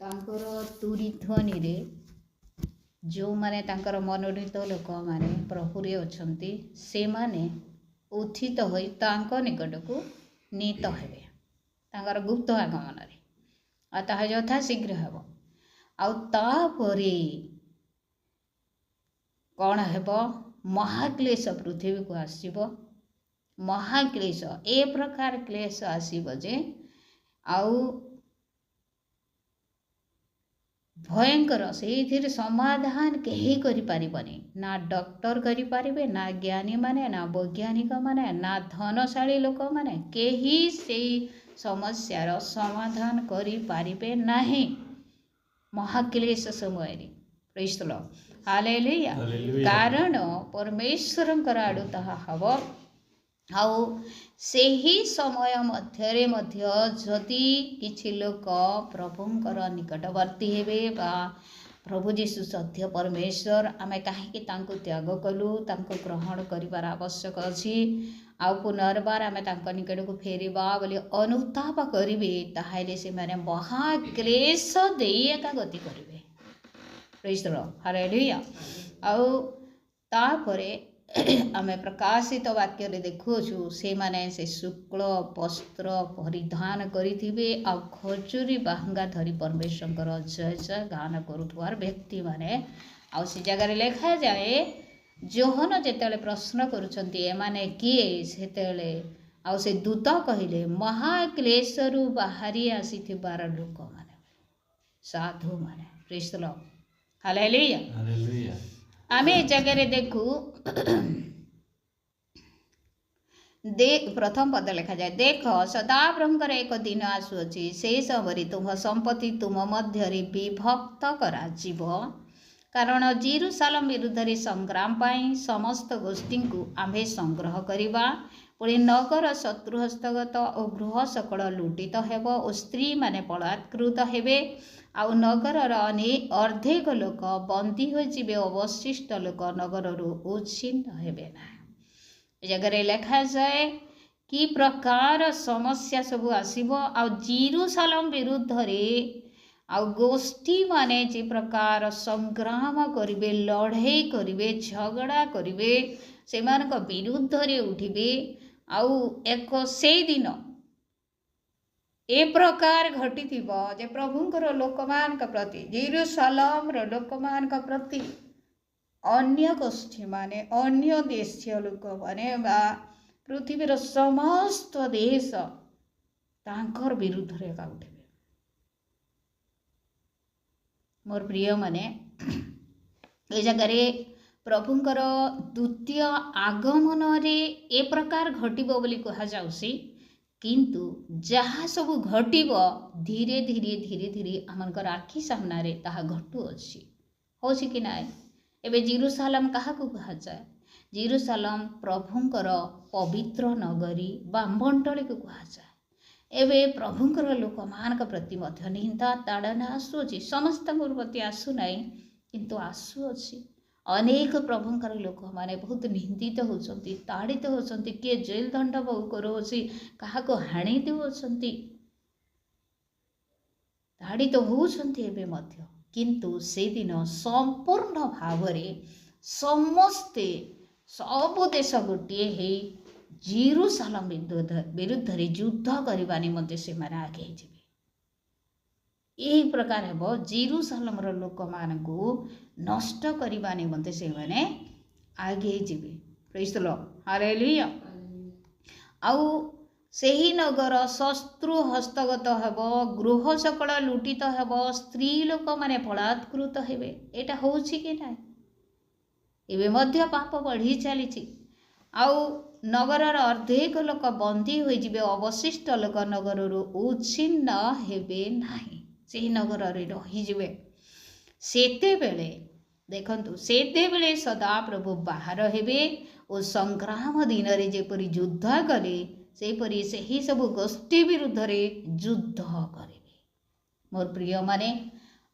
तांकर तुरी ध्वनि रे जो माने तांकर मनोनीत लोक माने प्रभुरे अछंती से माने उत्थित होई तांको निकट को नीत हेबे तांकर गुप्त आगमन रे अतः यथा शीघ्र हेब आउ तापरे कौन हेब महाक्लेश पृथ्वी को आसीब महाक्लेश ए प्रकार क्लेश आसीब जे आउ भयंकर से समाधान कहीं करि पारिबनी ना डॉक्टर करि पारिबे ना ज्ञानी माने ना वैज्ञानिक माने ना धनशाली लोक माने कहीं से समस्यार समाधान करि पारिबे नाही महाक्लेश समय रे प्रेज द लॉर्ड हालेलुया कारण परमेश्वरंकर आडू ताहा हब आउ सेही समय मध्यरे मध्य जदि किछि लोक प्रभुंकर निकटवर्ती हेबे बा प्रभु जीशु सत्य परमेश्वर आमे काहेकि तांको त्याग कलु तांको ग्रहण करिवार आवश्यक अछि आउ पुनर्बार आमे तांको निकट को फेरिबा बोली अनुताप करिवे ताहाले से माने महाक्लेश देई एका गति करिवे प्रेज द लॉर्ड हालेलुया आउ तापरे आमे प्रकाशित वाक्य रे देखुछु से माने से शुक्ल वस्त्र परिधान करिथिबे आ खजुरी बाहंगा धरी परमेश्वरंकर जय जय गान करुथवार व्यक्ति माने आ से जगह रे लिखा जाए जोहन जेतेले प्रश्न करूछंती ए माने किए सेतेले आ से दूत कहिले महाक्लेशरु बाहरी आसीथिबार लोक माने साधु माने praise the lord hallelujah hallelujah आमे जगह रे देखु प्रथम पद लिखा जाए देख सदा प्रभुंकर एक दिन आसुअछि से समय तुम संपत्ति तुम मध्य विभक्त करा जीव कारण जेरुसालेम विरुद्ध संग्राम पाई समस्त गोष्ठी को आम्भे संग्रह करिबा पुणी नगर शत्रु हस्तगत और गृह सकल लुटित हेब और स्त्री माने बलात्कृत हेबे आउ नगर अर्धेक लोक बंदी हो जिबे अवशिष्ट लोक नगर उच्छिन्न हेबे ना जगह लिखा जाए कि प्रकार समस्या सब आसीब आ जेरुसालेम विरुद्ध रे आ गोष्ठी माने जे प्रकार संग्राम करिवे लड़ाई करिवे झगड़ा करिवे सेमानक विरुद्ध रे उठिबे आउ एक से दिन ए प्रकार घटी जे प्रभुंकर लोकमान प्रति जेरुसालेम रो लोकमान प्रति अन्य गोष्ठी माने अन्य देशीय लोक माने बा पृथ्वीर समस्त देश तांकर विरुद्ध रे उठिबे मोर प्रिय माने ए जगह रे प्रभुंकर द्वितीय आगमन रे ए प्रकार घटिबो बोली कहा जाउसी किंतु जहाँ सब घटिब धीरे धीरे धीरे धीरे आमनकर आखि सामना रे ताहा घटू अछि होछि कि नाय एबे जेरुसालेम काहा को कहा जाए जेरुसालेम प्रभुंकर पवित्र नगरी बा मंडली को कहा जाए एबे प्रभुंकर लोक मान प्रति मध्य निंदा ताड़ना आसु अछि समस्त प्रति आसु नाय किंतु आसु अछि अनेक प्रभुंकर लोक माने बहुत निंदित होचंती ताड़ित होचंती किए जेल दंड भोग करोछि काहा को हानि देउछंती ताड़ित होचंती एबे मध्य किंतु से दिन संपूर्ण भावरे समस्ते सब देश गोटे हे जेरुसालेम विरुद्ध रे युद्ध करबा निमंते से माने आगे जिबे यही प्रकार हेब जेरुसालेम रो लोक मान को नष्ट करबा निमंते से माने आगे जिबे प्रेज द लॉर्ड हालेलुया आउ सेही नगर शत्रु हस्तगत हेब गृह सकल लुटित हेब स्त्री लोक माने बलात्कृत हेबे एटा होछि कि ना एबे मध्य पाप बढ़ी चली आउ नगरर अर्धेक लोक बंदी हो जिबे अवशिष्ट लोक नगर उच्छिन्न हेबे नाही से नगर रे रही जिबे सेते बेले देखंतु सेते बेले सदा प्रभु बाहर हेबे और संग्राम दिन रे जेपरि युद्ध कले सेपरि सेही सब गोष्ठी विरुद्ध रे युद्ध करिवे मोर प्रिय माने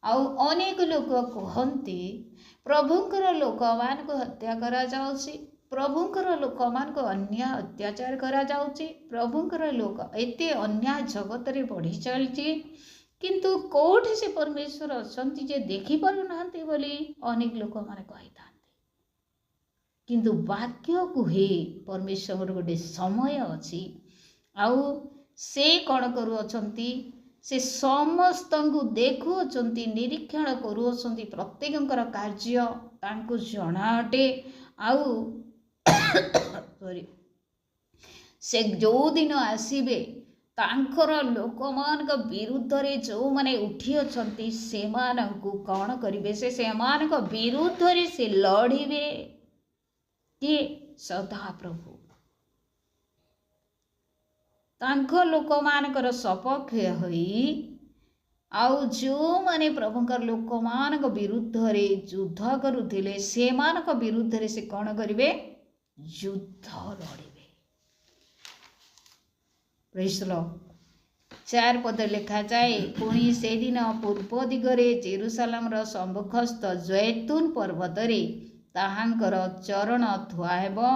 आउ अनेक लोक कहंती प्रभुंकर लोक मान को हत्या करा जाउछि प्रभुंकर लोक मान को अन्याय अत्याचार करा जाउछि प्रभुंकर लोक एते अन्याय जगत रे बढ़ी चलछि किंतु कोठी से परमेश्वर अछंती जे देखि पारु नाहंती बोली अनेक लोक माने कहिथांती। किंतु वाक्य कुहे परमेश्वर गोटे समय अछि आउ से कौन करू अछंती से समस्त को देखु अछंती निरीक्षण करू अछंती प्रत्येकंकर कार्य तांको जଣା अटे आउ सॉरी से जो दिन आसीबे तांकर लोकमान विरुद्ध रे जो माने उठी अछंती सेमानंकु कौन करिवे से सेमानक विरुद्ध रे से लड़िवे कि सदा प्रभु तांको लोकमानकर सपक्ष होई आउ जो माने प्रभुकर लोकमानक विरुद्ध रे युद्ध करुथिले सेमानक विरुद्ध रे से कौन करिवे युद्ध लड़िवे। Praise the Lord. 4 पद लिखा जाए पुणी से दिन पूर्व दिगरे जेरुसालेमर सम्मुखस्थ जैतून पर्वतरे ताहांकर चरण थुआ हेबो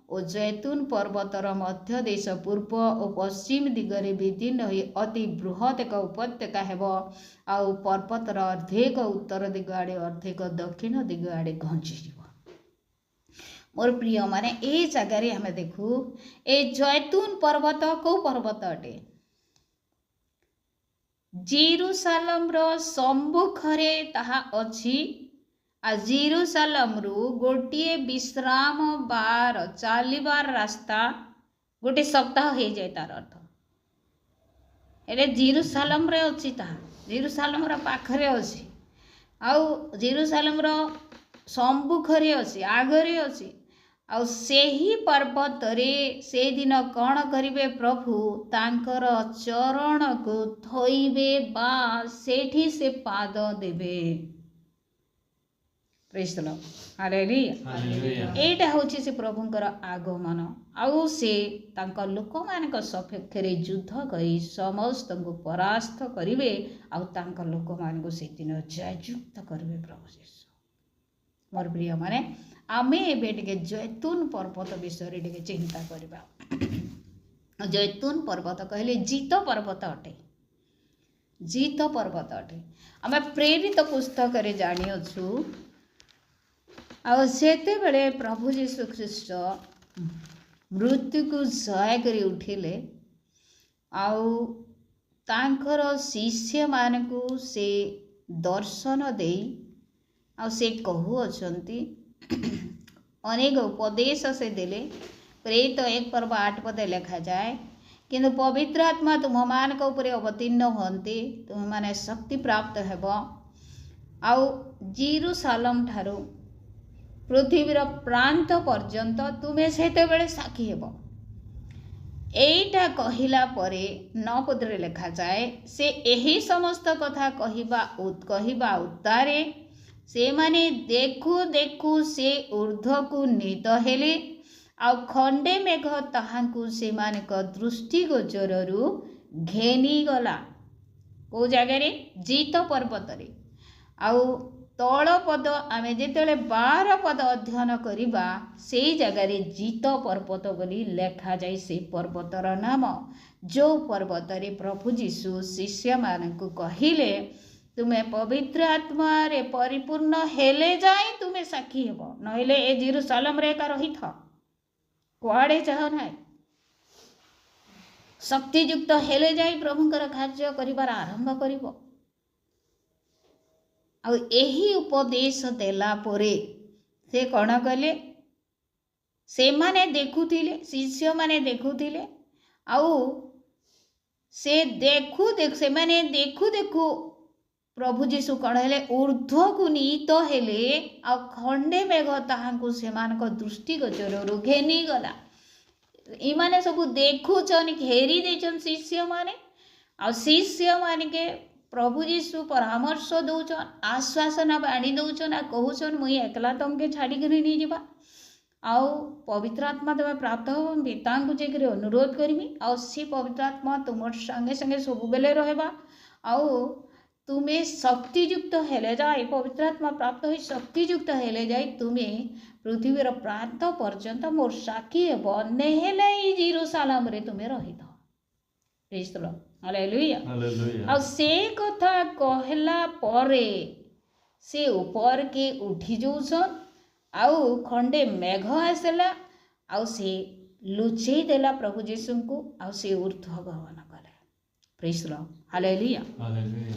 ओ जैतून पर्वतर मध्य देश पूर्व और पश्चिम दिगरे विदीर्ण होई अति बृहत एक उपत्यका हेबो आउ पर्वतर अर्धेक उत्तर दिग आड़े अर्धेक दक्षिण दिग आड़े घंची जीव। मोर प्रिय माने ए जगार आम देखू ए जैतून पर्वत कौ पर्वत अटे जेरुसालेम रो सम्मुखरे ताहा अछि आ जेरुसालेम रु गोटे विश्राम बार चालिबार रास्ता गोटे सप्ताह हो जाए तार अर्थ एरे जेरुसालेम रे अछि ताहा जेरुसालेम रो पाखरे अछि आउ जेरुसालेम रो सम्मुखरे अछि आगरे अछि आउ सेही पर्वत रे से दिन कौन करिवे प्रभु तांकर चरण को थोइबे बा सेठी से पाद देबे। Praise the lord. हालेलुया। एटा होछि से प्रभुंकर आगमन आउ से तांकर लोक मानक सपक्ष रे युद्ध करी समस्त को परास्त करिवे आउ तांकर लोक मानक से दिन जययुक्त करिवे प्रभु यीशु। मोर प्रिय माने आमे एबे टिके जैतून पर्वत विषय टिके चिंता करबा। जैतून पर्वत कहले जीत पर्वत अटे जीत पर्वत अटे आमे प्रेरित पुस्तक रे जानि अछु आ सेते बेले प्रभु यीशु ख्रीस्ट मृत्यु को जय करी उठिले आउ तांकर शिष्य मानकु से दर्शन देई आ से कहू अछंती अनेक उपदेश से देले प्रेरित 1 पर्व 8 पद लिखा जाए किंतु पवित्र आत्मा तुम मान के ऊपर अवतीर्ण होती तुम माने शक्ति प्राप्त हेब आउ जेरुसालेम ठारू पृथ्वीर प्रांत पर्यंत तुम्हें सेते बेले साक्षी हेब। एटा कहिला परे 9 पदरे लिखा जाए से एही समस्त कथा कहिबा उत्तारे से माने देखू देखू से ऊर्ध्व को नीत हेले आ खंडे मेघ ताहांकु से मानक दृष्टि गोचरु घेनी गला को जगह जीत पर्वत रे आउ तल पद आमे जेतेले 12 पद अध्ययन करिबा से जगह रे जीत पर्वत बोली लेखा जाय से पर्वतर नाम जो पर्वत रे प्रभु यीशु शिष्य मानकु कहिले तुम्हें पवित्र आत्मा रे परिपूर्ण हेले जाए तुम्हें साक्षी हेब नहिले ए जेरुसालेम रे का रही था कुआड़े चाह ना शक्तियुक्त हेले जाए प्रभुंकर कार्य करिबार आरंभ करिबो आ एही उपदेश देला परे से कौन कले से माने देखुथिले शिष्य माने देखुथिले आउ से से माने देखु प्रभु जीशु कौन हेले ऊर्ध्व को नीत हेले आ खंडे मेघ ताहांकु सेमानक दृष्टि गोचर घेनी गला इमाने सब देखुचन घेरी देचन शिष्य माने आ शिष्य माने के प्रभु जीशु परामर्श दौचन आश्वासन बाणी दौचन आ कहूचन मुई एकला तमके छाड़ी कर नहीं जीवा आउ पवित्र आत्मा तुम्हें प्राप्त हो पिता को जाकर अनुरोध करमी आउ सी पवित्र आत्मा तुम संगे संगे सब बेले रहबा आउ तुम्हें शक्तियुक्त हेले जाए पवित्र आत्मा प्राप्त हो शक्तियुक्त हेले जाए तुम्हें पृथ्वीर प्रांत पर्यंत मोर साक्षी हेब नेहेले जेरुसालेम रे तुम्हें रही था। Praise the lord. Hallelujah. Hallelujah. ଆଉ ସେ କଥା କହିଲା ପରେ ସେ ଉପର के उठी जाऊछन ଆଉ खंडे मेघ आसला ଆଉ ସେ ଲୁଚେଇ ଦେଲା ପ୍ରଭୁ ଯୀଶୁଙ୍କୁ ଆଉ ସେ ଊର୍ଦ୍ଧ୍ୱ ଗମନ କଲେ। ପ୍ରେଜ୍ ଦ ଲର୍ଡ। ହାଲେଲୁୟା। हालेलुया।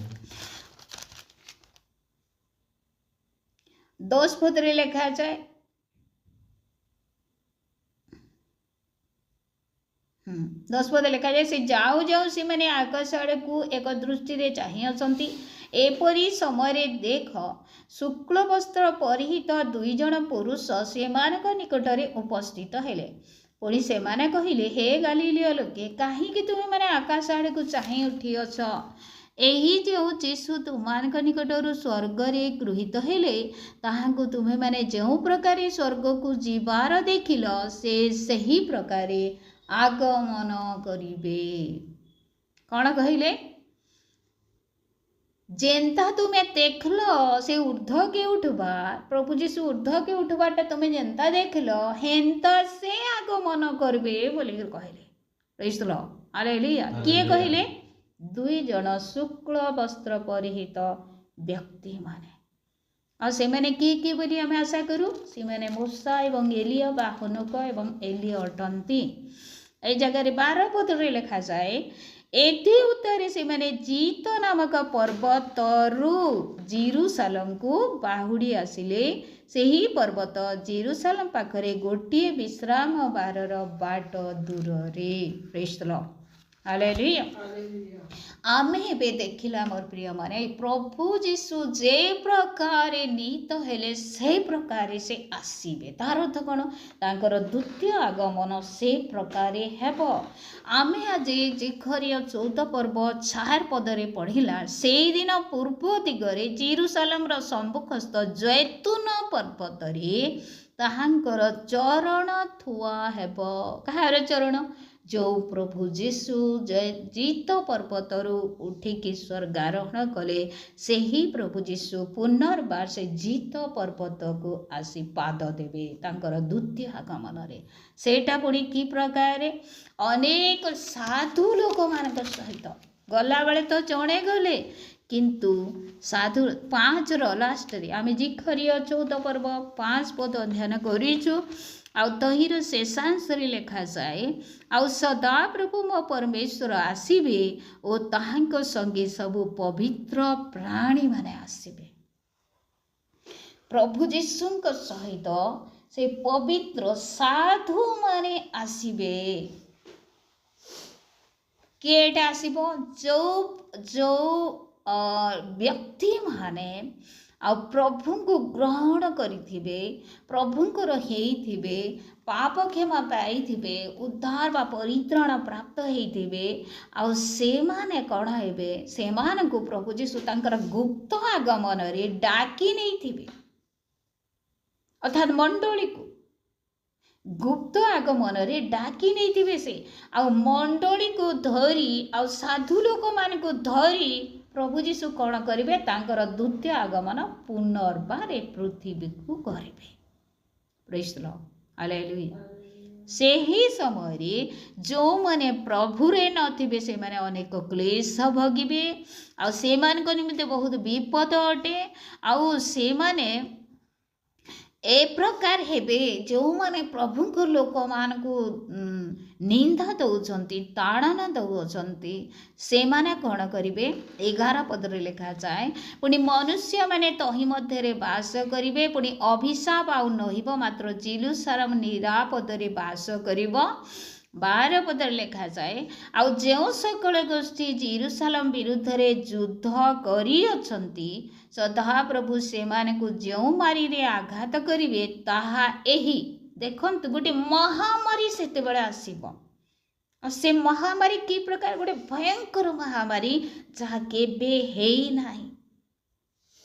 10 ପଦରେ ଲେଖାଯାଏ दस पद लिखा जाए से जाऊ जाऊ से मैंने आकाश आड़कू एक दृष्टि चाही अछंती एपरी समय देख शुक्ल वस्त्र परिहित दुई जन पुरुष से निकटरे उपस्थित हेले पुणी से कहले हे गालीलिय लोके कहीं तुम्हें मैंने आकाश आड़े को चाही उठी अछ एही जो जीशु तुम निकटर स्वर्ग रे गृहीत हेले ताहांको तुम्हें मैंने जो प्रकार स्वर्ग को जीवार देखिल से सही प्रकार आगमन करिबे। कौन कहले जेन्ता तुम्हें देखल से ऊर्ध्व के उठवा प्रभु जीशु ऊर्ध्व के उठवाटा तुम्हें जेन्ता देखल हेन्ता से आगमन करबे बोली कहले। Praise the lord. हालेलुया। किए कहले दुई जन शुक्ल वस्त्र परिहित व्यक्ति माने आ से माने की बोली आम आशा करूँ से माने मूसा एवं एलिया बा हनोक एवं एलिया अटंती। ए जगह 12 पदरे लिखा जाए एथि उत्तरे से माने जीत नामक पर्वत रु जेरूसालेम को बाहुड़ी आसिले सेही पर्वत जेरूसालेम पाखरे गोटे विश्राम बारर बाट दूर रे। Praise the lord. हालेलुया। आमे एबे देखिला मोर प्रिय माने प्रभु जीशु जे प्रकार नीत हेले से प्रकार से आसीबे तार अर्थ कौन तांकर द्वितीय आगमन से प्रकार हेबो। आमे आज जिखरिया 14 पर्व 4 पदरे पढ़िला से दिन पूर्व दिगरे जेरूसालेम रो सम्मुखस्थ जैतून पर्वत रे ताहांकर चरण थुआ हेबो। कहार चरण जो प्रभु जीशु जीत पर्वतरू उठिकी स्वर्गारोहण कले से ही प्रभु जीशु पुनर्बार से जीत पर्वत को आसी पाद देवे तांकर द्वितीय आगमन रे। सेटा पुणी कि प्रकार अनेक साधु लोक मान सहित गला बेले तो जणे गले किंतु साधु 5 लास्ट रे आम जिखरिया 14 पर्व 5 पद अध्ययन करिछु आउ तहिर शेषांश लिखा जाए आउ सदा प्रभु मो परमेश्वर आसीबे ओ ताहांको संगे सबु पवित्र प्राणी माने आसीबे। प्रभु जीशुंको सहित से पवित्र साधु माने आसीबे। केटा आसीबो जो जो व्यक्ति माने आ प्रभु को ग्रहण करिथिबे प्रभुंकर हेइथिबे पाप क्षमा पाइथिबे उद्धार बा परित्राण प्राप्त हेइथिबे आ से माने कण हेबे से मान को प्रभु जीशु तांकर गुप्त आगमन रे डाकी नैथिबे अर्थात मंडली को गुप्त आगमन रे डाकी नैथिबे से आ मंडली को धरी आ साधु लोक मान को धरी प्रभु जीशु कौन करेंगे तांकर द्वितीय आगमन पुनर्बार पृथ्वी को करेंगे। Praise the lord. हालेलुया। से ही समय रे जो माने प्रभु रे नथिबे से माने अनेक क्लेश भोगिबे आ से मान को निमित्त बहुत विपद अटे आ से माने ए प्रकार हेबे जो माने प्रभु को लोक मान को निंदा दौचंती ताड़ना दौचंती से माने कौन करिवे 11 पदरे लिखा जाए पुणी मनुष्य माने तही मध्य रे वास करिवे पुणी अभिशाप आउ नहिबो मात्र जेरूसालेम निरापदरे वास करिवो 12 पदरे लिखा जाए आउ जो सकल गोष्ठी जेरूसालेम विरुद्ध रे युद्ध करी अछंती सदा प्रभु से माने को जो मारी रे आघात करिवे ताहा एही देखंतु गोटे महामारी सेते बेले आसीबो से महामारी की प्रकार गोटे भयंकर महामारी जहा केबे हेई नाही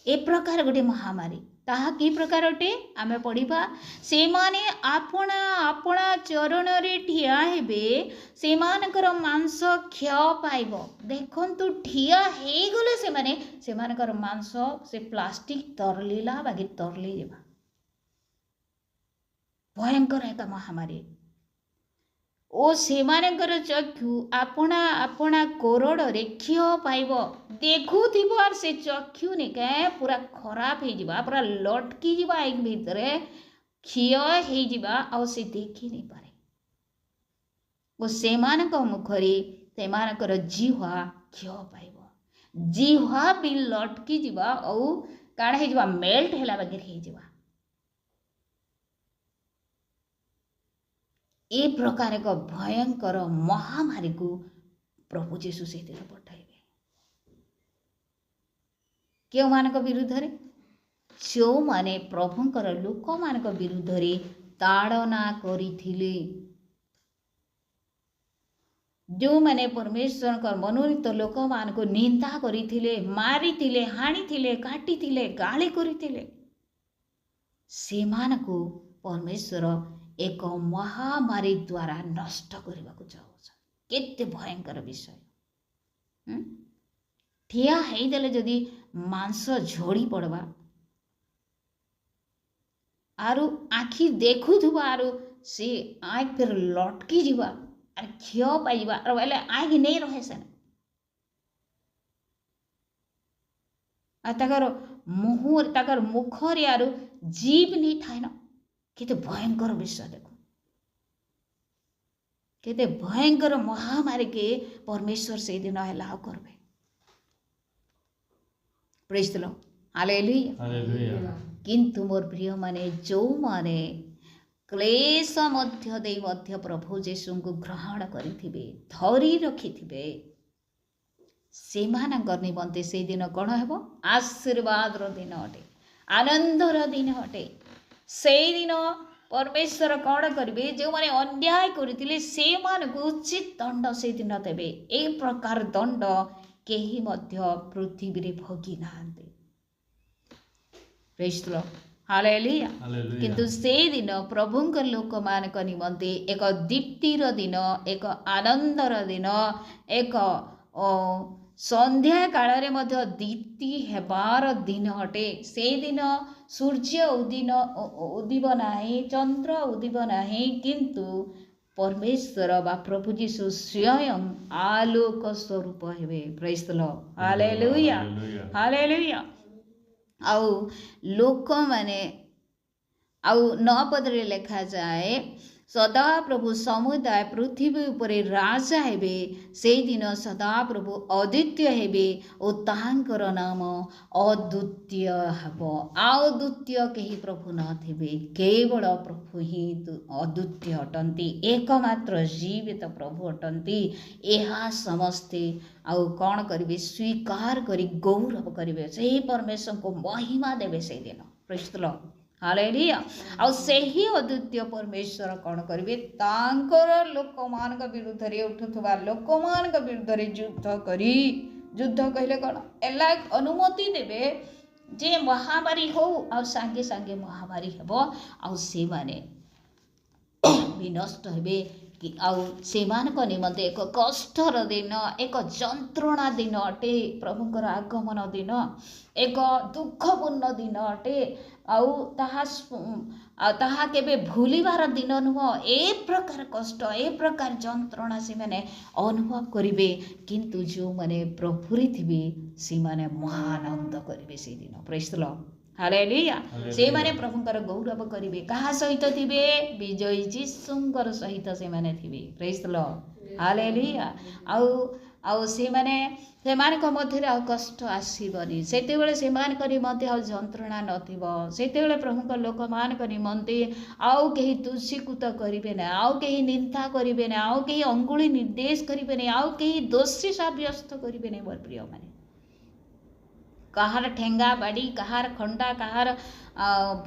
ए प्रकार गोटे महामारी ताहा की प्रकार अटे आमे पढ़िबा से माने आपणा आपणा चरण रे ठिया हेबे से मानकर मांस क्षय पाइबो। देखंतु ठिया हे गले से मानकर मांस से प्लास्टिक तरलीला बागी तरली जेबा भयंकर है महामारी ଓ ସେମାନଙ୍କର ଚକ୍ଷୁ ଆପଣା ଆପଣା କୋରଡ଼ରେ କ୍ଷୟ ପାଇବ। ଦେଖୁଥିବ ଆର୍ ସେ ଚକ୍ଷୁ ନିକେ ପୁରା ଖରାପ ହେଇଯିବା, ପୁରା ଲଟକି ଯିବା, ଏକ ଭିତରେ କ୍ଷୟ ହେଇଯିବା, ଆଉ ସେ ଦେଖି ନାଇଁ ପାରେ। ଓ ସେମାନଙ୍କ ମୁଖରେ ସେମାନଙ୍କର ଜିହ୍ୱା କ୍ଷୟ ପାଇବ। ଜିହ୍ୱା ବି ଲଟକି ଯିବା, ଆଉ କାଣା ହେଇଯିବା, ମେଲ୍ଟ ହେଲା ବାଗିର ହେଇଯିବା। ଏ ପ୍ରକାର ଏକ ଭୟଙ୍କର ମହାମାରୀକୁ ପ୍ରଭୁ ଯୀଶୁ ସେଇଥିରେ ପଠାଇବେ। କେଉଁମାନଙ୍କ ବିରୁଦ୍ଧରେ? ଯେଉଁମାନେ ପ୍ରଭୁଙ୍କର ଲୋକମାନଙ୍କ ବିରୁଦ୍ଧରେ ତାଡ଼ନା କରିଥିଲେ, ଯେଉଁମାନେ ପରମେଶ୍ୱରଙ୍କ ମନୋନୀତ ଲୋକମାନଙ୍କୁ ନିନ୍ଦା କରିଥିଲେ, ମାରିଥିଲେ, ହାଣିଥିଲେ, କାଟିଥିଲେ, ଗାଳି କରିଥିଲେ, ସେମାନଙ୍କୁ ପରମେଶ୍ୱର ଏକ ମହାମାରୀ ଦ୍ୱାରା ନଷ୍ଟ କରିବାକୁ ଚାହୁଁଛନ୍ତି। କେତେ ଭୟଙ୍କର ବିଷୟ! ଠିଆ ହେଇଦେଲେ ଯଦି ମାଂସ ଝଡ଼ି ପଡ଼ବା, ଆରୁ ଆଖି ଦେଖୁଥିବା, ଆରୁ ସେ ଆଖ ଫେର ଲଟକି ଯିବା, ଆର୍ କ୍ଷୟ ପାଇଯିବା, ଆର୍ ବୋଇଲେ ଆଖ ନେଇ ରହେ ସେନ। আর তাকর মুহুর তাকর মুখরে আর জীব নেই ঠায় না। কেতে ভয়ঙ্কর বিষয় দেখো, কেতে ভয়ঙ্কর মহামারীকে পরমেশ্বর সেই দিন এলাও করবে। প্রেজ দ লর্ড, হালেলুয়া হালেলুয়া। কিন্তু মোর প্রিয় মানে ଯେଉଁମାନେ କ୍ଲେଶ ମଧ୍ୟ ଦେଇ ମଧ୍ୟ ପ୍ରଭୁ ଯୀଶୁଙ୍କୁ ଗ୍ରହଣ କରିଥିବେ, ଧରି ରଖିଥିବେ, ସେମାନଙ୍କ ନିମନ୍ତେ ସେଇଦିନ କ'ଣ ହେବ? ଆଶୀର୍ବାଦର ଦିନ ଅଟେ, ଆନନ୍ଦର ଦିନ ଅଟେ। ସେଇଦିନ ପରମେଶ୍ୱର କ'ଣ କରିବେ? ଯେଉଁମାନେ ଅନ୍ୟାୟ କରିଥିଲେ ସେମାନଙ୍କୁ ଉଚିତ ଦଣ୍ଡ ସେଇଦିନ ଦେବେ। ଏହି ପ୍ରକାର ଦଣ୍ଡ କେହି ମଧ୍ୟ ପୃଥିବୀରେ ଭୋଗି ନାହାନ୍ତି। ପ୍ରେଜ୍ ଦ ଲର୍ଡ, ହାଲେଲୁୟା। କିନ୍ତୁ ସେଇଦିନ ପ୍ରଭୁଙ୍କ ଲୋକମାନଙ୍କ ନିମନ୍ତେ ଏକ ଦୀପ୍ତିର ଦିନ, ଏକ ଆନନ୍ଦର ଦିନ, ଏକ ସନ୍ଧ୍ୟା କାଳରେ ମଧ୍ୟ ଦୀପ୍ତି ହେବାର ଦିନ ଅଟେ। ସେଇଦିନ ସୂର୍ଯ୍ୟ ଉଦିବ ନାହିଁ, ଚନ୍ଦ୍ର ଉଦିବ ନାହିଁ, କିନ୍ତୁ ପରମେଶ୍ୱର ବା ପ୍ରଭୁ ଯୀଶୁ ସ୍ୱୟଂ ଆଲୋକ ସ୍ୱରୂପ ହେବେ। ପ୍ରେଜ୍ ଦ ଲର୍ଡ, ହାଲେଲୁୟା ହାଲେଲୁୟା। ଆଉ ଲୋକମାନେ, ଆଉ 9 ପଦରେ ଲେଖାଯାଏ, ସଦାପ୍ରଭୁ ସମୁଦାୟ ପୃଥିବୀ ଉପରେ ରାଜା ହେବେ। ସେଇଦିନ ସଦାପ୍ରଭୁ ଅଦ୍ୱିତୀୟ ହେବେ ଓ ତାହାଙ୍କର ନାମ ଅଦ୍ୱିତୀୟ ହେବ। ଆଉ ଦ୍ୱିତୀୟ କେହି ପ୍ରଭୁ ନଥିବେ, କେବଳ ପ୍ରଭୁ ହିଁ ଅଦ୍ୱିତୀୟ ଅଟନ୍ତି, ଏକମାତ୍ର ଜୀବିତ ପ୍ରଭୁ ଅଟନ୍ତି। ଏହା ସମସ୍ତେ ଆଉ କ'ଣ କରିବେ? ସ୍ୱୀକାର କରି ଗୌରବ କରିବେ, ସେହି ପରମେଶ୍ୱରଙ୍କୁ ମହିମା ଦେବେ ସେଇଦିନ। ପ୍ରେଜ୍ ଦ ଲର୍ଡ, ହାଲେଲୁୟା। ଆଉ ସେହି ଅଦ୍ୱିତୀୟ ପରମେଶ୍ୱର କ'ଣ କରିବେ? ତାଙ୍କର ଲୋକମାନଙ୍କ ବିରୁଦ୍ଧରେ ଉଠୁଥିବା ଲୋକମାନଙ୍କ ବିରୁଦ୍ଧରେ ଯୁଦ୍ଧ କରି, ଯୁଦ୍ଧ କହିଲେ କ'ଣ? ହେଲା ଅନୁମତି ଦେବେ ଯେ ମହାମାରୀ ହଉ, ଆଉ ସାଙ୍ଗେ ସାଙ୍ଗେ ମହାମାରୀ ହେବ, ଆଉ ସେମାନେ ବିନଷ୍ଟ ହେବେ। ଆଉ ସେମାନଙ୍କ ନିମନ୍ତେ ଏକ କଷ୍ଟର ଦିନ, ଏକ ଯନ୍ତ୍ରଣା ଦିନ ଅଟେ। ପ୍ରଭୁଙ୍କର ଆଗମନ ଦିନ ଏକ ଦୁଃଖପୂର୍ଣ୍ଣ ଦିନ ଅଟେ। ଆଉ ତାହା କେବେ ଭୁଲିବାର ଦିନ ନୁହଁ। ଏ ପ୍ରକାର କଷ୍ଟ, ଏ ପ୍ରକାର ଯନ୍ତ୍ରଣା ସେମାନେ ଅନୁଭବ କରିବେ। କିନ୍ତୁ ଯେଉଁମାନେ ପ୍ରଭୁରେ ଥିବେ ସେମାନେ ମହାନନ୍ଦ କରିବେ ସେଇଦିନ। ପ୍ରେଜ୍ ଦ ଲର୍ଡ, ହାଲେଲୁୟା। ସେମାନେ ପ୍ରଭୁଙ୍କର ଗୌରବ କରିବେ। କାହା ସହିତ ଥିବେ? ବିଜୟୀ ଯୀଶୁଙ୍କର ସହିତ ସେମାନେ ଥିବେ। ପ୍ରେଜ୍ ଦ ଲର୍ଡ, ହାଲେଲୁୟା। ଆଉ ସେମାନଙ୍କ ମଧ୍ୟରେ ଆଉ କଷ୍ଟ ଆସିବନି। ସେତେବେଳେ ସେମାନଙ୍କ ନିମନ୍ତେ ଆଉ ଯନ୍ତ୍ରଣା ନଥିବ। ସେତେବେଳେ ପ୍ରଭୁଙ୍କ ଲୋକମାନଙ୍କ ନିମନ୍ତେ ଆଉ କେହି ତୁଚ୍ଛୀକୃତ କରିବେ ନାହିଁ, ଆଉ କେହି ନିନ୍ଦା କରିବେ ନାହିଁ, ଆଉ କେହି ଅଙ୍ଗୁଳି ନିର୍ଦ୍ଦେଶ କରିବେ ନାହିଁ, ଆଉ କେହି ଦୋଷୀ ସାବ୍ୟସ୍ତ କରିବେ ନାହିଁ। ମୋର ପ୍ରିୟମାନେ, କାହାର ଠେଙ୍ଗା ବାଡ଼ି, କାହାର ଖଣ୍ଡା, କାହାର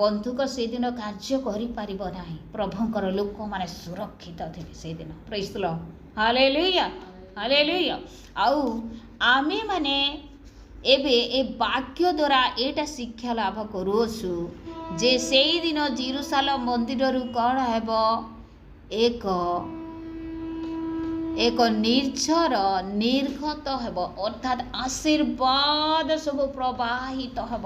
ବନ୍ଧୁକ ସେଦିନ କାର୍ଯ୍ୟ କରିପାରିବ ନାହିଁ। ପ୍ରଭୁଙ୍କର ଲୋକମାନେ ସୁରକ୍ଷିତ ଥିବେ ସେଇଦିନ। ପ୍ରେଜ୍ ଦ ଲର୍ଡ, ହାଲେଲୁୟା ହାଲେଲୁୟା। ଆଉ ଆମେମାନେ ଏବେ ଏ ବାକ୍ୟ ଦ୍ୱାରା ଏଇଟା ଶିକ୍ଷା ଲାଭ କରୁଅଛୁ ଯେ ସେଇଦିନ ଜେରୁସାଲେମ ମନ୍ଦିରରୁ କ'ଣ ହେବ? ଏକ ନିର୍ଝର ନିର୍ଗତ ହେବ, ଅର୍ଥାତ୍ ଆଶୀର୍ବାଦ ସବୁ ପ୍ରବାହିତ ହେବ।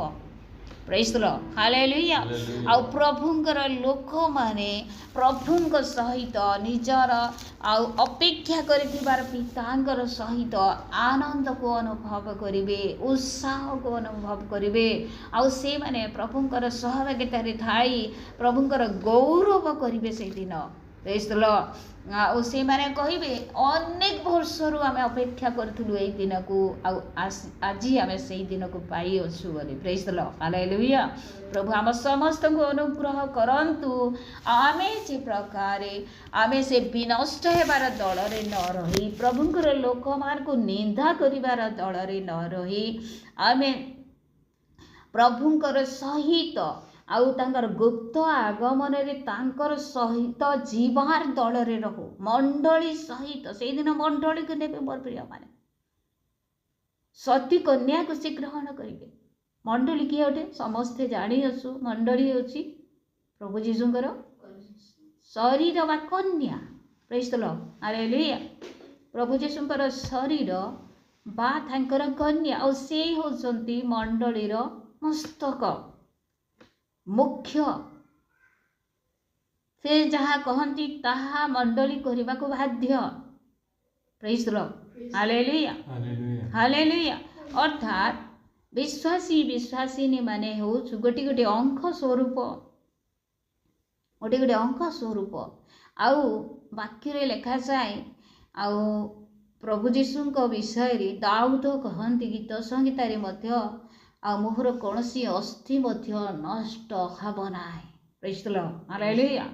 प्रेज द लॉर्ड हालेलुया आ प्रभुंकर लोक माने प्रभुंक सहित निजर आ अपेक्षा करिथिबार पितांकर सहित आनंद को अनुभव करिवे उत्साह को अनुभव करिवे आ से माने प्रभुंकर सहभागितारे थाई प्रभुंकर गौरव करिवे से दिन प्रेज द लॉर्ड आ से माने कहिबे अनेक वर्षरु आमे अपेक्षा करथुलु एई दिन को आज आमे सेई दिन को पाई अछु बोली प्रेज द लॉर्ड हालेलुया प्रभु आम समस्त को अनुग्रह करंतु आमे जे प्रकारे आमे से विनष्ट हेबार दल रे न रही प्रभुंकर लोक मान को निंदा करिबार दल रे न रही आमे प्रभुंकर सहित आउ तांकर गुप्त आगमन रे तांकर सहित जीवार दल रे रहो मंडली सहित से दिन मंडली को नेबे मोर प्रिय माने सती कन्या को से ग्रहण करिवे मंडली किए अटे समस्ते जानी असु मंडली होची प्रभु जीशुंकर शरीर वा कन्या प्रेज द लॉर्ड हालेलुया प्रभु जीशुंकर शरीर बा तांकर कन्या और से होचंती मंडली रो मस्तक मुख्य से जहाँ कहती ताहा मंडली करने को बाध्य praise the lord hallelujah hallelujah अर्थात विश्वासी विश्वासिनी माने हो गोटे गोटे अंक स्वरूप गोटे गोटे अंक स्वरूप आउ वाक्य लिखा जाए आउ प्रभु जीशुंक विषय दाऊद कहती गीत संहितारे मध्य आ मोहर कौनसी अस्थि मध्य नष्ट हब ना प्रेज द लॉर्ड हालेलुया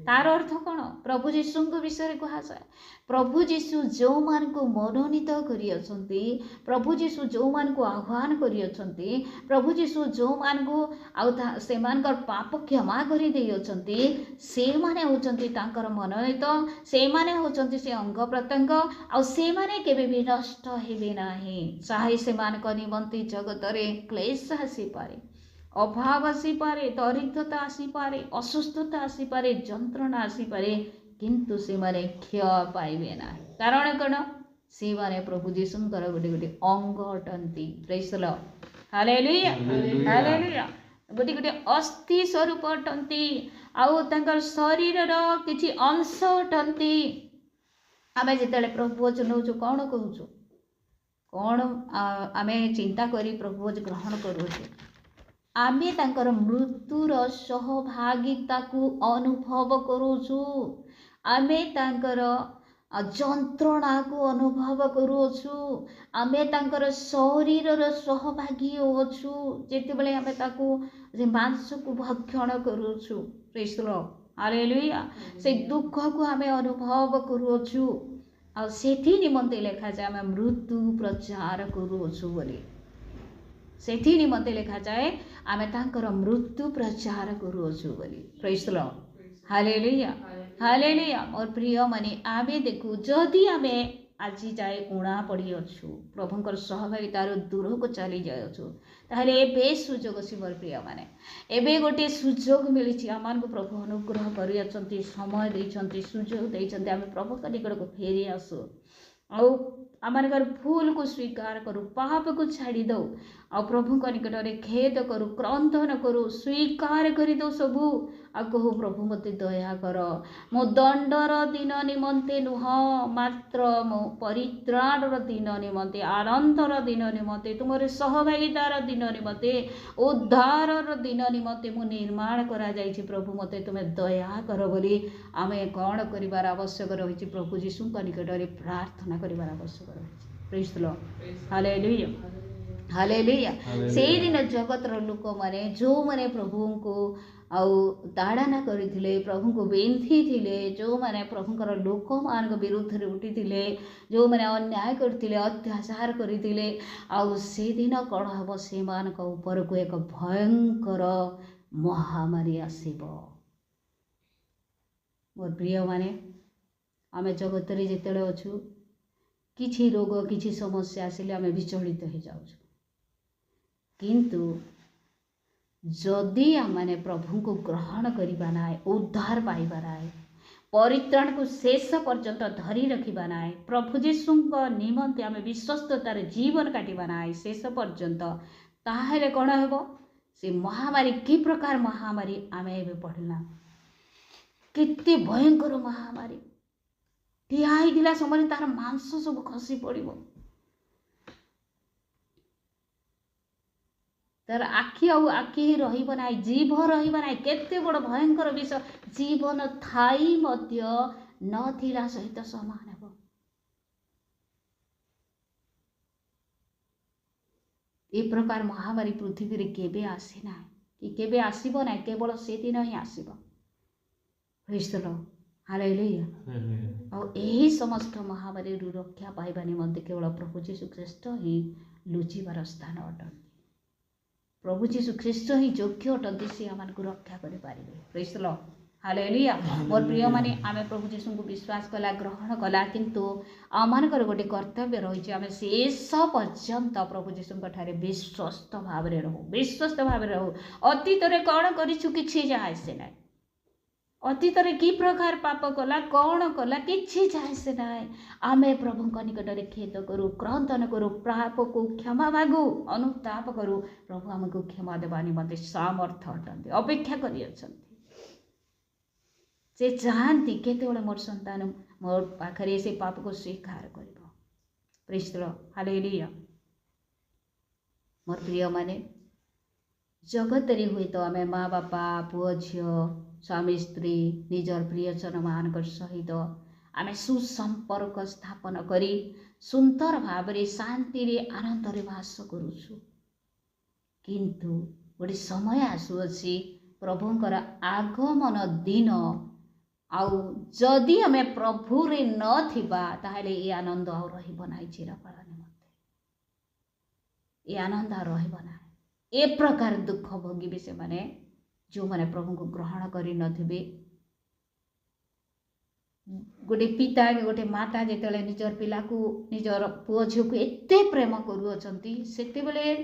तार अर्थ कौन प्रभु जीशु विषय कह जाए प्रभु जीशु जो मान को मनोनीत करियछंती प्रभु जीशु जो मान को आह्वान करियछंती प्रभु जीशु जो मान को आ से मानकर पाप क्षमा करि देयछंती से माने होचंती तांकर मनोनीत से माने होचंती से अंग प्रत्यंग आ से माने केबे भी नष्ट हेबे नाही चाहे से मान को निमंती जगत रे क्लेश आसी पारे अभाव आसी पारे दरिद्रता आसी पारे असुस्थता आसी पारे जंत्रणा आसी पारे किंतु से माने क्षय पाइबे ना कारण कौन से माने प्रभु जीशुंकर गोटे गोटे अंग अटंती praise the lord hallelujah hallelujah गोटे गोटे अस्थि स्वरूप अटंती आउ तांकर शरीर रो किछि अंश अटंती आमे जेतेले प्रभु वचन नउछु कौन कहउछु कौन आमे चिंता करी प्रभु वचन ग्रहण करूछु आमे तांकर मृत्युर सहभागिता को अनुभव करूछु आमे तांकर जंत्रणा को अनुभव करूछु आमे तांकर शरीर सहभागी होछु जेते बेले आमे ताको जे मांस को भक्षण करूछु प्रेज द लॉर्ड हालेलुया से दुख को आमे अनुभव करूछु आ सेठी निमंते लेखा जाय आमे मृत्यु प्रचार करूछु बोली सेठी निमंते लेखा जाए आमे तांकर मृत्यु प्रचार करूछु बोली praise the lord hallelujah hallelujah मोर प्रिय माने आमे देखु जदि आमे आज जाए उणा पड़ी अच्छु प्रभुंकर सहभागितार दूर को चली जाऊँ ताहले एबे सुजोग सी मोर प्रिय माने एबे गोटे सुजोग मिली आम को प्रभु अनुग्रह कर समय देइछंती सुजोग देइछंती आमे प्रभु का निकट को फेरी आसु आउ आमर भूल को स्वीकार करूँ पाप को छाड़ी दो आ प्रभु का निकट में खेद करूँ क्रंदन करूँ स्वीकार कर दो सबू आ कहू प्रभु मते दया कर मो दंडर दिन निमंते नुह मात्र मो परित्राणर दिन निमंते आनंदर दिन निमंते तुमर सहभागितार दिन निमंते उद्धारर दिन निमंते मो निर्माण करा जाइछि प्रभु मते तुमे दया कर बोली आमे कौन करिवार आवश्यक रही प्रभु जीशु निकट में प्रार्थना करिवार आवश्यक रही praise the lord hallelujah hallelujah से दिन जगतर लोक माने जो माने प्रभु को आउ ताड़ना करथिले प्रभु को बेंधी थिले जो माने प्रभुकर लोक मान विरुद्ध रे उठी थिले जो माने अन्याय करथिले अत्याचार करथिले आउ से दिन कण हबो से मान को ऊपर को एक भयंकर महामारी आसीबो मोर प्रिय माने आमे जगत रे जेतेले अछु किछि रोग किछि समस्या आसिले आमे विचलित हो जाउछु किंतु जदि आमने प्रभु को ग्रहण करिबा नाय उद्धार पाइबा नाय परित्राण को शेष पर्यंत धरी रखिबा नाय प्रभु जीशु निमंते आमे विश्वस्ततार जीवन काटिबा नाय शेष पर्यंत ताहेले कोन हेबो से महामारी कि प्रकार महामारी आम ए पढ़ला केते भयंकर महामारी ठिया होइथिला समय तार मांस सब खसी पड़िबो तार आखि आखि रहिब ना जीभ रहिब ना केते बड़ भयंकर विषय जीवन थाई मध्य नथिला सहित समान हेबो ए प्रकार महामारी पृथ्वी रे केबे आसी ना कि केबे आसीबो ना केवल से दिन ही आसीबो प्रेज द लॉर्ड हालेलुया और एही समस्त महामारी रु रक्षा पाइबा निमंते केवल प्रभु यीशु ख्रीष्ट ही लुचिबार स्थान अटन प्रभु जीशु ख्रीष्ट ही योग्य अटंती से आम रक्षा करें प्रेज द लॉर्ड हालेलुया मोर प्रिय माने आमे प्रभु जीशु को विश्वास कला ग्रहण कला किंतु आमनकर गोटे कर्तव्य रही आम शेष पर्यंत प्रभु जीशु ठारे विश्वस्त भाव रहू अतीत कौन करिछु किछि जायसे ना अतीत कि प्रकार पाप कला कौन कला किछि जायसे ना आमे प्रभु निकट में खेद करूँ क्रंदन करूँ पाप को क्षमा मागू अनुताप करूँ प्रभु आमको क्षमा देवा निमंते सामर्थ अटंती अपेक्षा करी से चाहती केतेबेले मोर संतान मोर पाखरे से पाप को स्वीकार करिबो प्रेज द लॉर्ड हालेलुया मोर प्रिय माने जगत रे हुई तो आमे माँ बापा पुओ झियो स्वामी स्त्री निजर प्रियजन मान सहित आमे सुसंपर्क स्थापन करी सुंदर भाव रे शांति रे आनंद रे वास करूछु किंतु गोटे समय आसुअछि प्रभुंकर आगमन दिन आउ जदि आमे प्रभु रे न थिबा ताहेले ए आनंद आ रहिबो नाही चिरकाल निमंते ए आनंद आ रहिबो ना ए प्रकार दुख भोगिबे से माने जो माने प्रभु को ग्रहण करी नथिबे गोटे पिता गोटे माता जेतेले निजर पिला को निजर पुओ झियो को एते प्रेम करूअछंती सेते बेले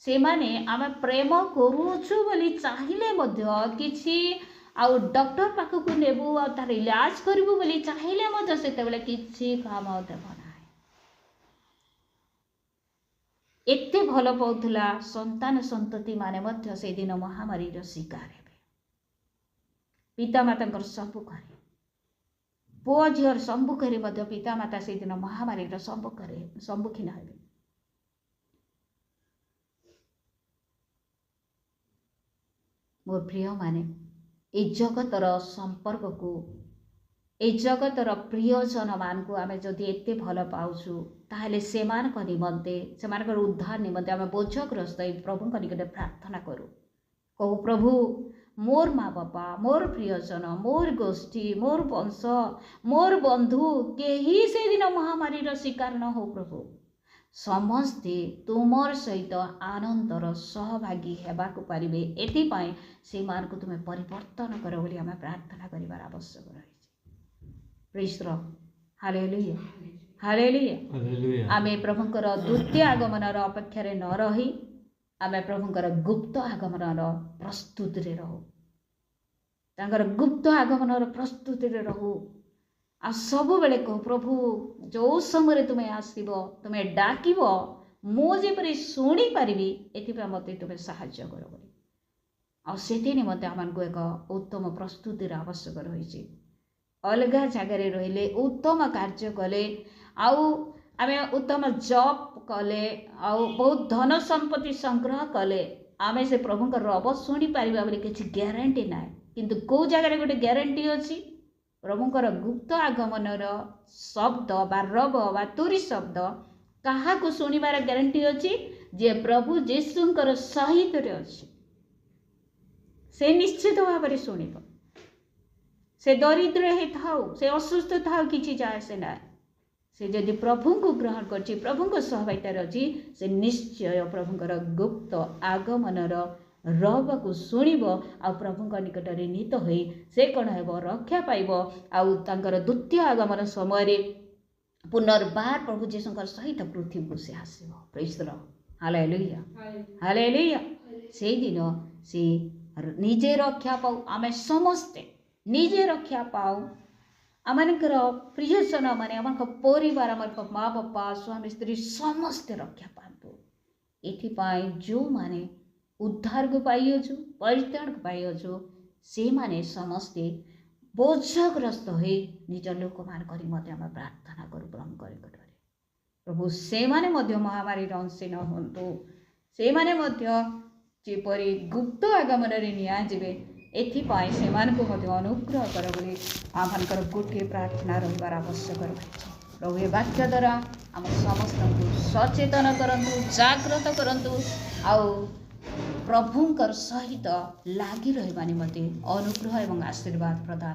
से माने आमे प्रेम करूछु बोली चाहिले मध्य किछि आउ डॉक्टर पाखक नेबू आ तार इलाज करिबू बोली चाहिले मध्य सेते बेले किछि काम देबो ना एते भल पाउथला संतान संतति माने मध्य से दिन महामारी रो शिकार हेबे पिता माता सम्मुखरे पुओ झियर सम्मुखरे मध्य पिता माता से दिन महामारी रो सम्मुखीन हेबे मोर प्रिय माने ए जगतर संपर्क को ए जगतर प्रियजन मान को आमे जदि एते भल पाउछु ताहले सेमानक निमंते सेमानकर उद्धार निमंते आमे बोझग्रस्त प्रभु निकट प्रार्थना करू कहू प्रभु मोर माँ बापा मोर प्रियजन मोर गोष्ठी मोर वंश मोर बंधु केही से दिन महामारी शिकार न हो प्रभु समस्ते तुमर सहित आनंदर सहभागी हेबाक पारिबे एथिपाई से मान को तुम्हें परिवर्तन कर बोली आमे प्रार्थना करिवार आवश्यक रही praise the lord hallelujah hallelujah आमे प्रभुंकर द्वितीय आगमनर अपेक्षा रे न रही आमे प्रभुंकर गुप्त आगमनर प्रस्तुति रे रहू तांकर गुप्त आगमनर प्रस्तुति रे रहू आ सब बेले कह प्रभु जो समय तुम्हें आसब तुम्हें डाक मुझे शुणी पारि एथि मत तुम्हें साहाय्य कर बोली निमंते आमको एक उत्तम प्रस्तुतिर आवश्यक रही अलग जगार रहिले उत्तम कार्य कले आमे उत्तम जॉब कले बहुत धन संपत्ति संग्रह कले आमे से प्रभुंकर रब शुणी पारिबा बोली किछि ग्यारंटी ना किंतु को जगार गोटे ग्यारंटी अछि प्रभुंकर गुप्त आगमनर शब्द बा रब बा तुरी शब्द कहा को शुणिबार ग्यारंटी अछि जे प्रभु यीशुंकर सहित रे अछि से निश्चित भाव में शुणिब से दरिद्र हे थाउ से असुस्थ थाउ किछि जाय से ना से जदि प्रभु को ग्रहण करछि प्रभु को सहभागिता अछि से निश्चय प्रभुंकर गुप्त आगमनर रब को शुणिब आ प्रभु निकट में नीत होई से कौन हेब रक्षा पाइब आउ तांकर द्वितीय आगमन समय पुनर्बार प्रभु जीशुंकर सहित पृथ्वी को से आसीब praise the lord hallelujah hallelujah से दिन से निजे रक्षा पाऊ आमे समस्ते निजे रक्षा पाऊ आमनकर प्रियजन माने आमक परिवार आमक माँ बापा स्वामी स्त्री समस्ते रक्षा पातु एथिपाई जो माने उद्धार को पाइछु परित्राण को पाइछु से माने समस्ते बोझग्रस्त हो निज लोक मान करी मध्य आम प्रार्थना करू प्रभु करी प्रभु से माने मध्य महामारी अंशी न हूँ से माने मध्य जेपरी गुप्त आगमन नियाजिबे एथिपाई से अनुग्रह कर बोली आमर गोटे प्रार्थना रही आवश्यक रही प्रभु ये वाक्य द्वारा आम समस्त सचेतन करंतु जागृत करंतु आउ प्रभुंकर सहित लागी रही अनुग्रह एवं आशीर्वाद प्रदान